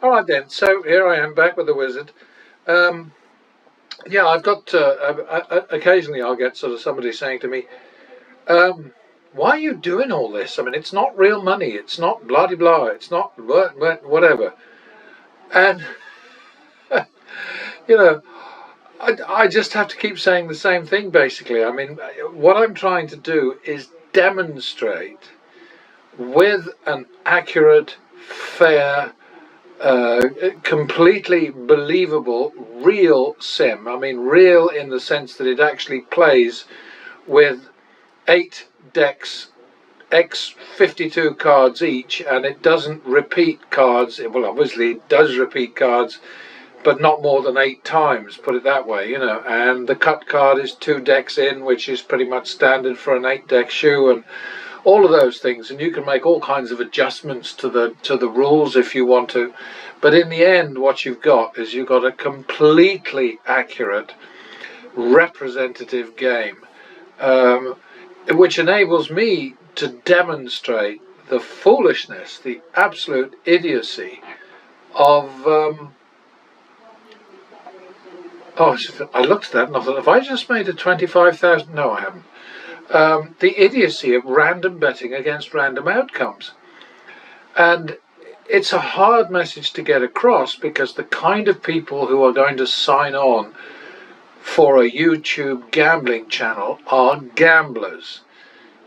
All right then, so here I am back with the wizard. Yeah, I've got occasionally I'll get sort of somebody saying to me, "Why are you doing all this? I mean, it's not real money. It's not blah de blah. It's not whatever." And you know, I just have to keep saying the same thing basically. I mean, what I'm trying to do is demonstrate with an accurate, fair, completely believable, real sim. I mean, real in the sense that it actually plays with 8 decks, X 52 cards each, and it doesn't repeat cards. Well, obviously, it does repeat cards, but not more than 8 times, put it that way, you know. And the cut card is 2 decks in, which is pretty much standard for an 8-deck shoe, and all of those things. And you can make all kinds of adjustments to the rules if you want to, but in the end what you've got is you've got a completely accurate representative game, which enables me to demonstrate the foolishness, the absolute idiocy of I looked at that and I thought, have I just made a 25,000? No, I haven't. The idiocy of random betting against random outcomes. And it's a hard message to get across because the kind of people who are going to sign on for a YouTube gambling channel are gamblers.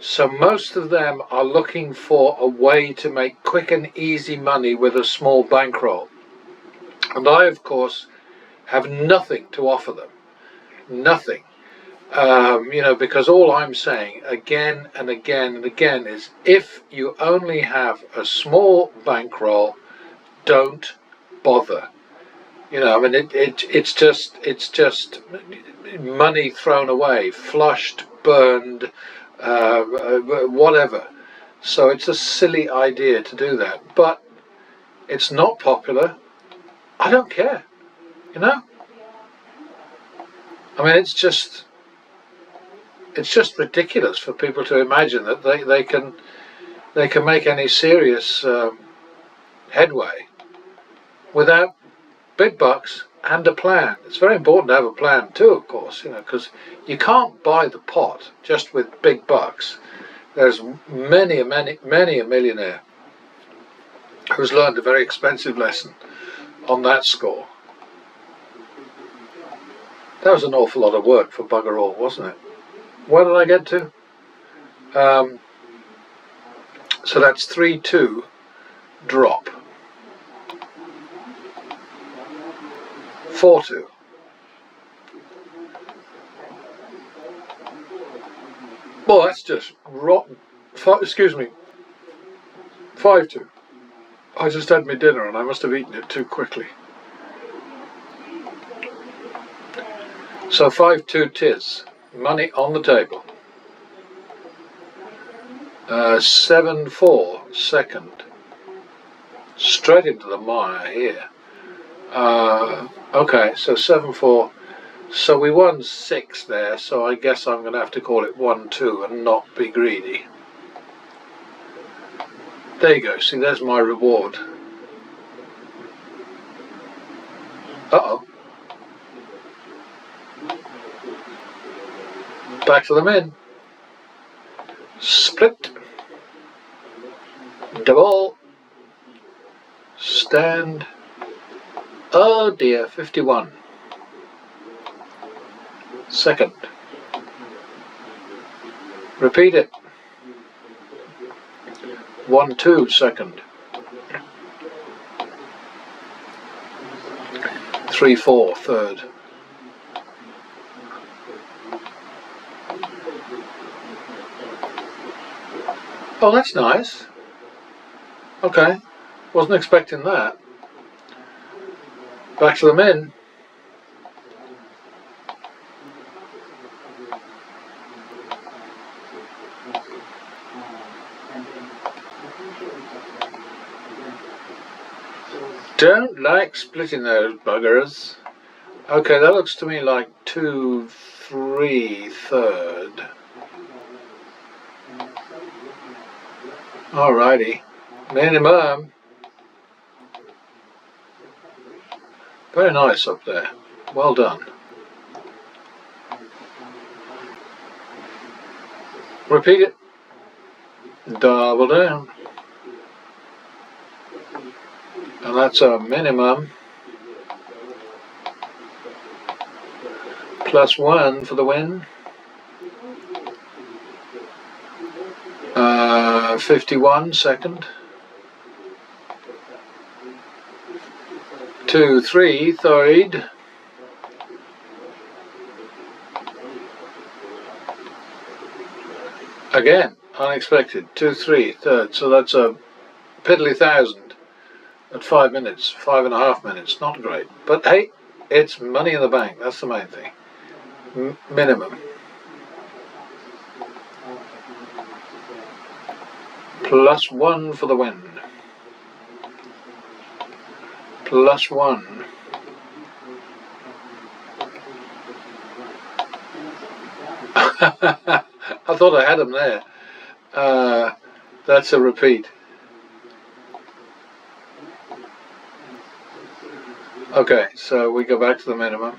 So most of them are looking for a way to make quick and easy money with a small bankroll. And I, of course, have nothing to offer them. Nothing. Because all I'm saying again and again and again is if you only have a small bankroll, don't bother. I mean, it's just money thrown away, flushed, burned, whatever. So it's a silly idea to do that, but it's not popular. I don't care, you know. I mean, it's just ridiculous for people to imagine that they can make any serious headway without big bucks and a plan. It's very important to have a plan too, of course, because you can't buy the pot just with big bucks. There's many a millionaire who's learned a very expensive lesson on that score. That was an awful lot of work for bugger all, wasn't it? Where did I get to? So that's 3-2 drop. 4-2. Well, that's just rotten. Excuse me. 5-2. I just had my dinner and I must have eaten it too quickly. So 5-2 tis. Money on the table. 7-4 second. Straight into the mire here. Okay, so 7-4. So we won 6 there, so I guess I'm going to have to call it 1-2 and not be greedy. There you go, see, there's my reward. Uh-oh. Back to the min. Split. Double. Stand. Oh dear, 51. Second. Repeat it. 1-2 second. 3-4 third. Oh, that's nice. Okay, wasn't expecting that. Back to the min. Don't like splitting those buggers. Okay, that looks to me like 2-3 third. Alrighty, minimum. Very nice up there. Well done. Repeat it. Double down. And that's a minimum. +1 for the win. 51 second. 2, 3 third. Again, unexpected. 2, 3 third. So that's a piddly 1,000 at 5 minutes, 5.5 minutes. Not great, but hey, it's money in the bank. That's the main thing. Minimum. +1 for the win. +1. I thought I had him there. That's a repeat. Okay, so we go back to the minimum.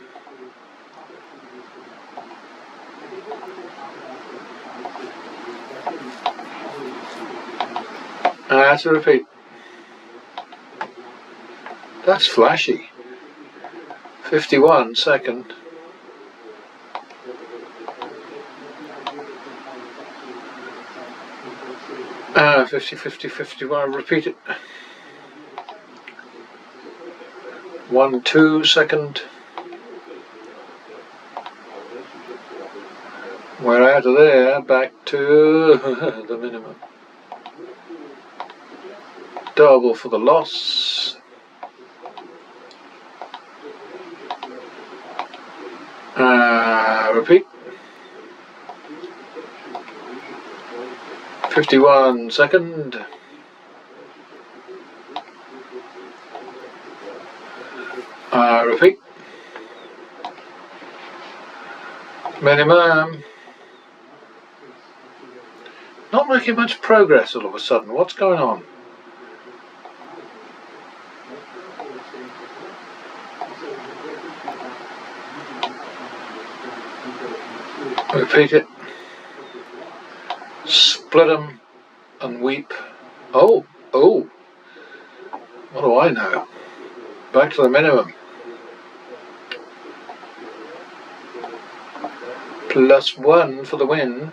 That's a repeat. That's flashy. 51 second. 50, 50, 51. Repeat it. 1, 2 second. We're out of there. Back to the minimum. Double for the loss. Repeat. 51 second. Repeat. Minimum. Not making much progress all of a sudden. What's going on? Repeat it. Split them and weep. Oh. What do I know? Back to the minimum. +1 for the win.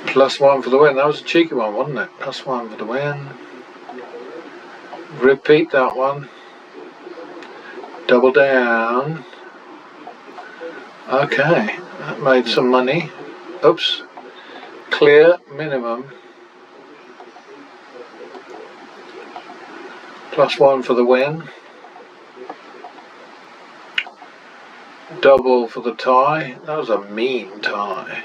+1 for the win. That was a cheeky one, wasn't it? +1 for the win. Repeat that one. Double down. Okay, that made some money. Oops. Clear minimum. +1 for the win. Double for the tie. That was a mean tie.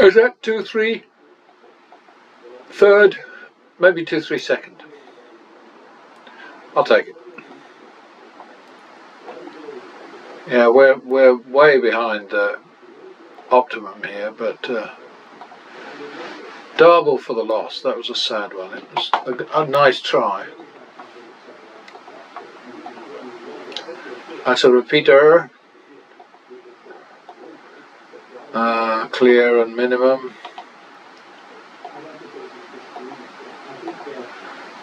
Is that 2, 3 third? Maybe 2, 3 second. I'll take it. Yeah, we're way behind optimum here, but double for the loss. That was a sad one. It was a nice try. That's a repeater. Clear and minimum.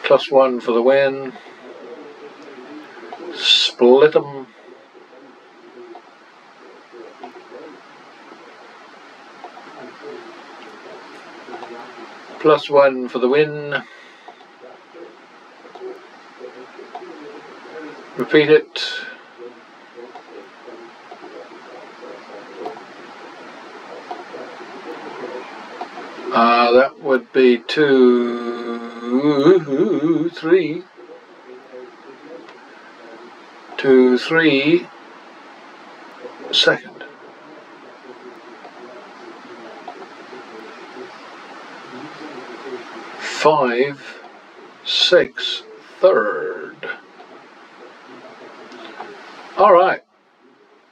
+1 for the win. Split them. +1 for the win. Repeat it. That would be 2, 3. 2, 3 second. Five, 6 third. All right.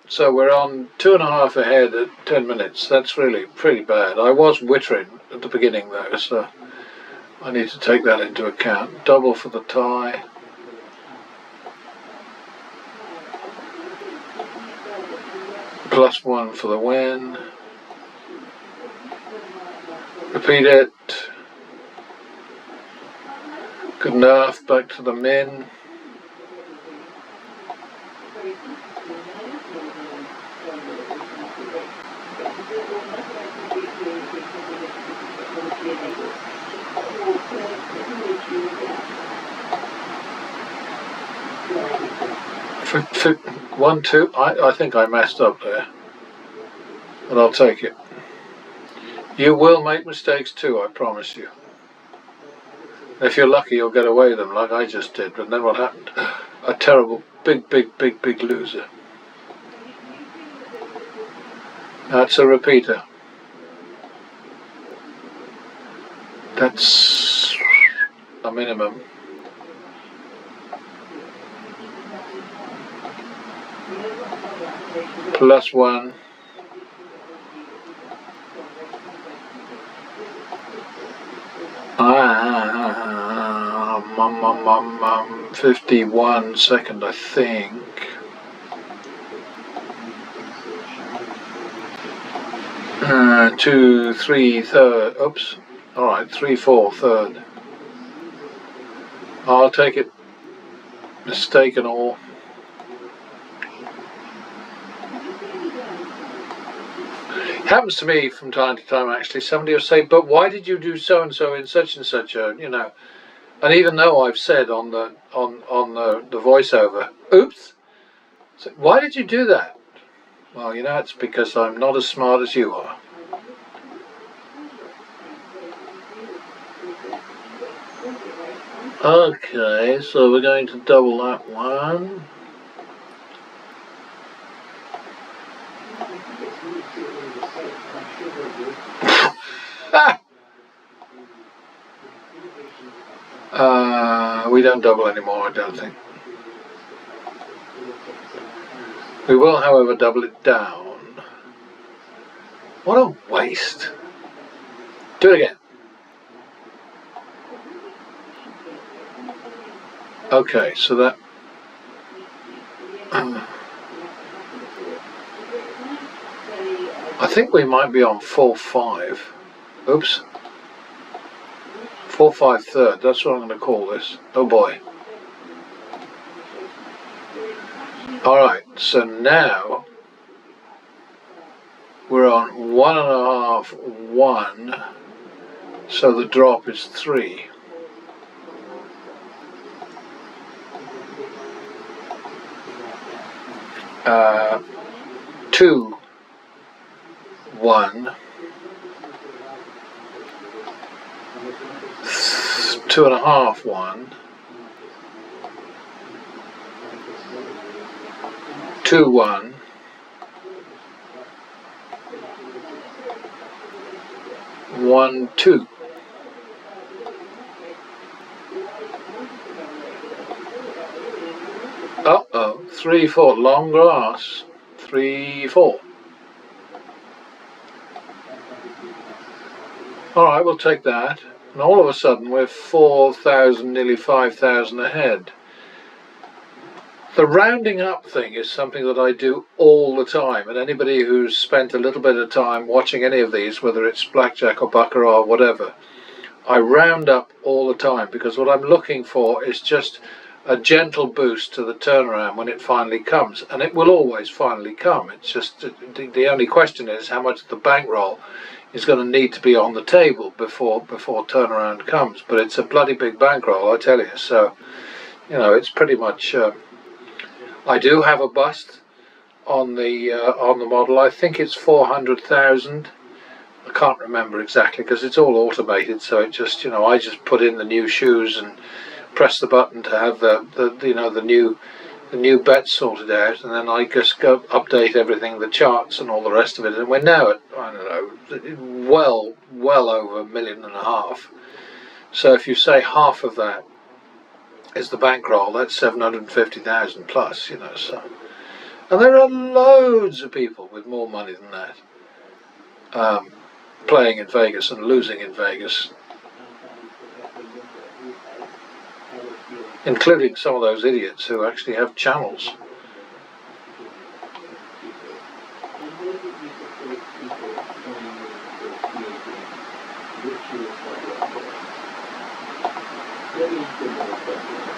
So we're on 2.5 ahead at 10 minutes. That's really pretty bad. I was wittering at the beginning though, so I need to take that into account. Double for the tie. +1 for the win. Repeat it. Good enough. Back to the min. For 1, 2. I think I messed up there, but I'll take it. You will make mistakes too, I promise you. If you're lucky, you'll get away with them like I just did. But then what happened? A terrible, big loser. That's a repeater. That's a minimum. +1. 51 second, I think. Two, three, third. Oops. All right, 3, 4, third. I'll take it. Mistake and all. Happens to me from time to time, actually. Somebody will say, but why did you do so and so in such and such a, you know, and even though I've said on the voiceover, oops, so why did you do that? Well, you know, it's because I'm not as smart as you are. Okay, so we're going to double that one. We don't double anymore, I don't think. We will, however, double it down. What a waste. Do it again. Okay, so that... I think we might be on 4-5. Oops. 4-5 third, that's what I'm going to call this. Oh boy. Alright, so now we're on 1.5, 1. So the drop is 3. Two, 1. 2.5, 1. 2, 1. 1, 2. Uh-oh, 3, 4, long grass. 3, 4. Alright, we'll take that. And all of a sudden we're 4,000, nearly 5,000 ahead. The rounding up thing is something that I do all the time, and anybody who's spent a little bit of time watching any of these, whether it's blackjack or baccarat or whatever, I round up all the time, because what I'm looking for is just a gentle boost to the turnaround when it finally comes, and it will always finally come. It's just the only question is how much of the bankroll is going to need to be on the table before turnaround comes. But it's a bloody big bankroll, I tell you. So, you know, it's pretty much. I do have a bust on the model. I think it's 400,000. I can't remember exactly because it's all automated. So it just, you know, I just put in the new shoes and press the button to have the new bets sorted out, and then I just go update everything, the charts and all the rest of it, and we're now at, I don't know, well over 1.5 million. So if you say half of that is the bankroll, that's 750,000 plus, you know. So And there are loads of people with more money than that playing in Vegas and losing in Vegas, including some of those idiots who actually have channels.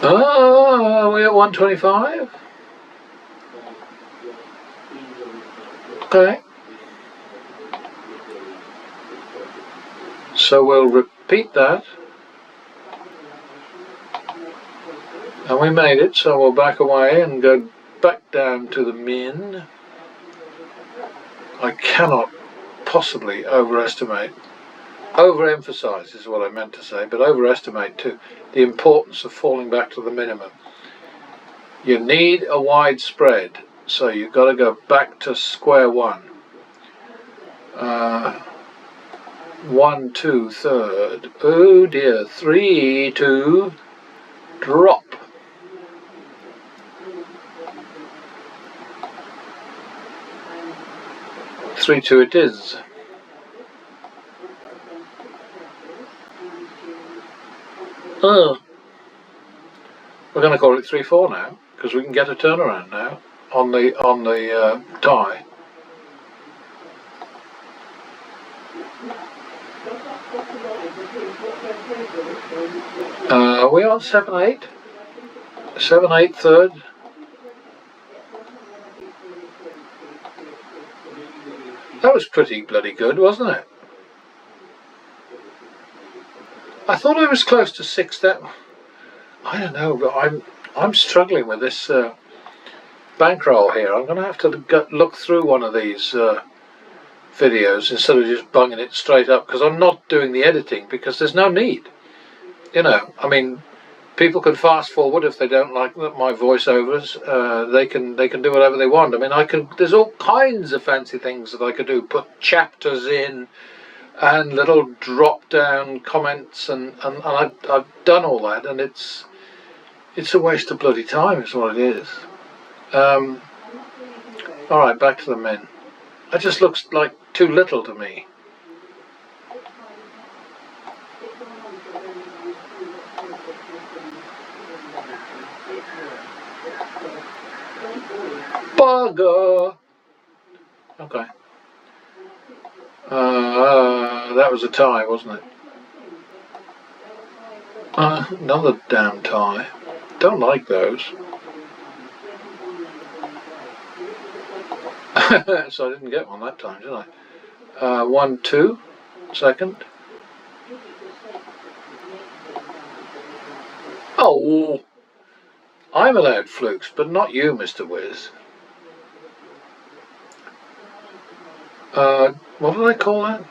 Oh, are we at 125? Okay. So we'll repeat that. And we made it, so we'll back away and go back down to the min. I cannot possibly overemphasize is what I meant to say, but overestimate too, the importance of falling back to the minimum. You need a wide spread, so you've got to go back to square one. 1, 2, third. Oh dear. 3, 2, drop. 3, 2 it is. Oh. We're going to call it 3, 4 now, because we can get a turnaround now on the tie. We are 7, 8. 7, 8 third. That was pretty bloody good, wasn't it? I thought I was close to 6. That I don't know, but I'm struggling with this bankroll here. I'm going to have to look through one of these videos instead of just bunging it straight up, because I'm not doing the editing, because there's no need. You know, I mean, people can fast forward if they don't like my voiceovers. They can do whatever they want. I mean, there's all kinds of fancy things that I could do. Put chapters in and little drop down comments, and I've done all that, and it's a waste of bloody time is what it is. Alright, back to the men. That just looks like too little to me. Bugger! Okay. That was a tie, wasn't it? Another damn tie. Don't like those. So I didn't get one that time, did I? 1, 2, second. Oh, I'm allowed flukes, but not you, Mr. Wiz. What did I call that?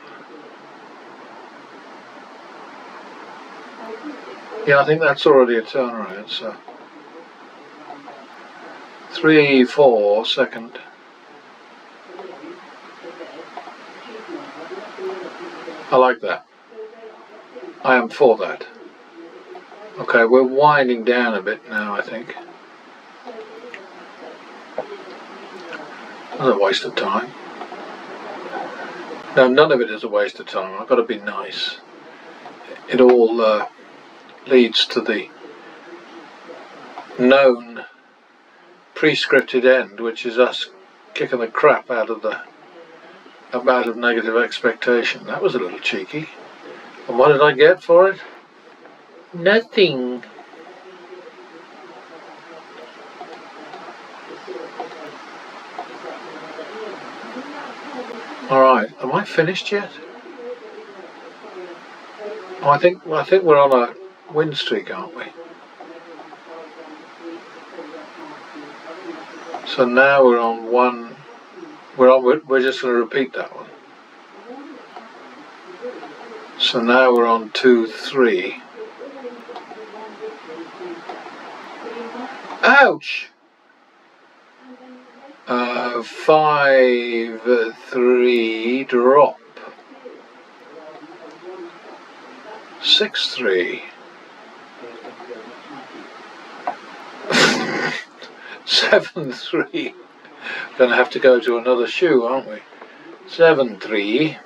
Yeah, I think that's already a turnaround, so. 3, 4, second. I like that. I am for that. Okay, we're winding down a bit now, I think. That's a waste of time. No, none of it is a waste of time. I've got to be nice. It all leads to the known pre-scripted end, which is us kicking the crap out of negative expectation. That was a little cheeky. And what did I get for it? Nothing. Alright, am I finished yet? Oh, I think we're on a win streak, aren't we? So now we're on one. We're just going to repeat that one. So now we're on 2, 3. Ouch! 5, 3, drop. 6, 3. 7, 3. Going to have to go to another shoe, aren't we? 7-3.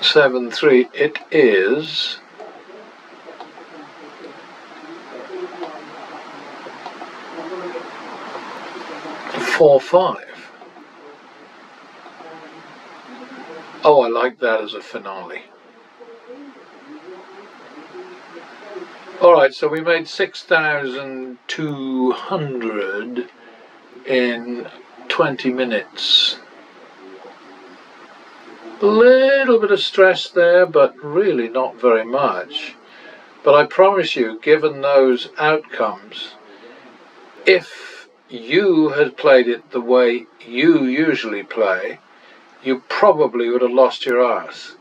7-3 it is. 4-5. Oh, I like that as a finale. Alright, so we made 6,200 in 20 minutes. A little bit of stress there, but really not very much. But I promise you, given those outcomes, if you had played it the way you usually play, you probably would have lost your ass.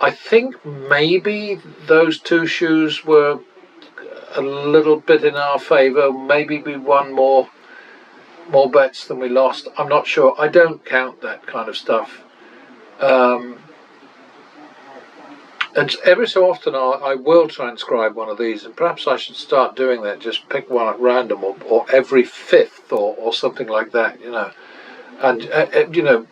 I think maybe those two shoes were a little bit in our favour. Maybe we won more bets than we lost. I'm not sure. I don't count that kind of stuff. And every so often I will transcribe one of these, and perhaps I should start doing that. Just pick one at random, or every fifth, or something like that, you know. And you know,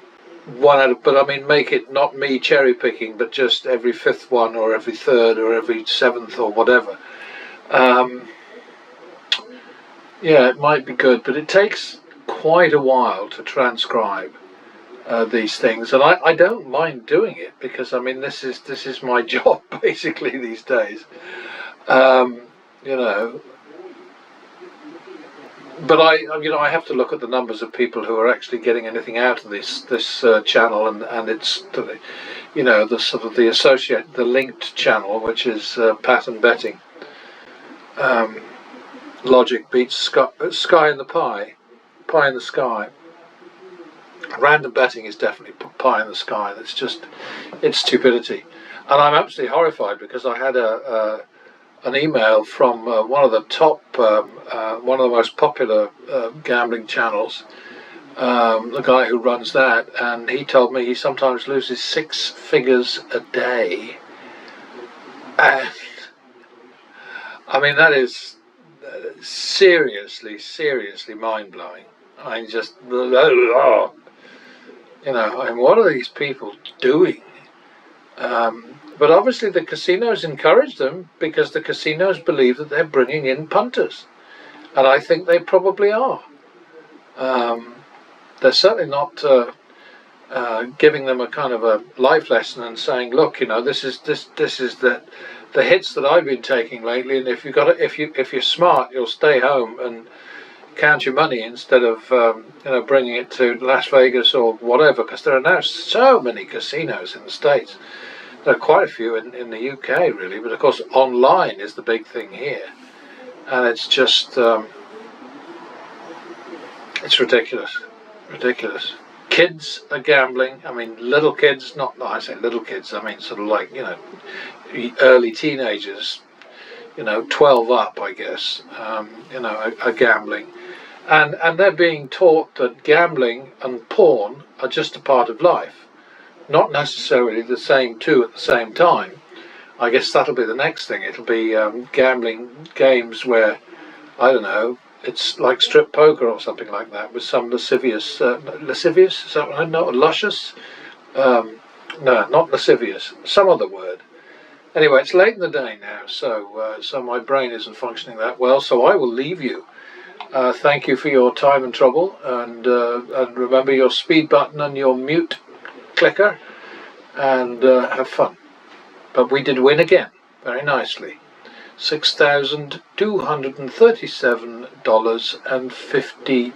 one out of, but I mean, make it not me cherry picking, but just every fifth one, or every third, or every seventh, or whatever. Yeah, it might be good, but it takes quite a while to transcribe these things, and I don't mind doing it, because I mean this is my job basically these days, you know. But I have to look at the numbers of people who are actually getting anything out of this channel, and it's, you know, the sort of the linked channel, which is pattern betting. Logic beats sky in the pie in the sky. Random betting is definitely pie in the sky. That's just, it's stupidity. And I'm absolutely horrified, because I had an email from one of the top, one of the most popular gambling channels, the guy who runs that, and he told me he sometimes loses 6 figures a day. And I mean, that is seriously mind-blowing. I mean, just, you know, I mean, what are these people doing? But obviously the casinos encourage them, because the casinos believe that they're bringing in punters. And I think they probably are. They're certainly not giving them a kind of a life lesson and saying, look, you know, this is the hits that I've been taking lately, and if you're smart, you'll stay home and count your money instead of you know, bringing it to Las Vegas or whatever, because there are now so many casinos in the States. There are quite a few in the UK, really, but of course online is the big thing here, and it's just it's ridiculous. Kids are gambling. I mean, little kids, not I say little kids, I mean sort of like, you know, early teenagers, you know, 12 up, I guess, you know, are gambling. And they're being taught that gambling and porn are just a part of life. Not necessarily the same two at the same time. I guess that'll be the next thing. It'll be gambling games where, I don't know, it's like strip poker or something like that, with some lascivious, lascivious, is that what I know? Luscious? No, not lascivious, some other word. Anyway, it's late in the day now, so my brain isn't functioning that well, so I will leave you. Thank you for your time and trouble, and remember your speed button and your mute clicker, and have fun. But we did win again, very nicely. $6,237.50.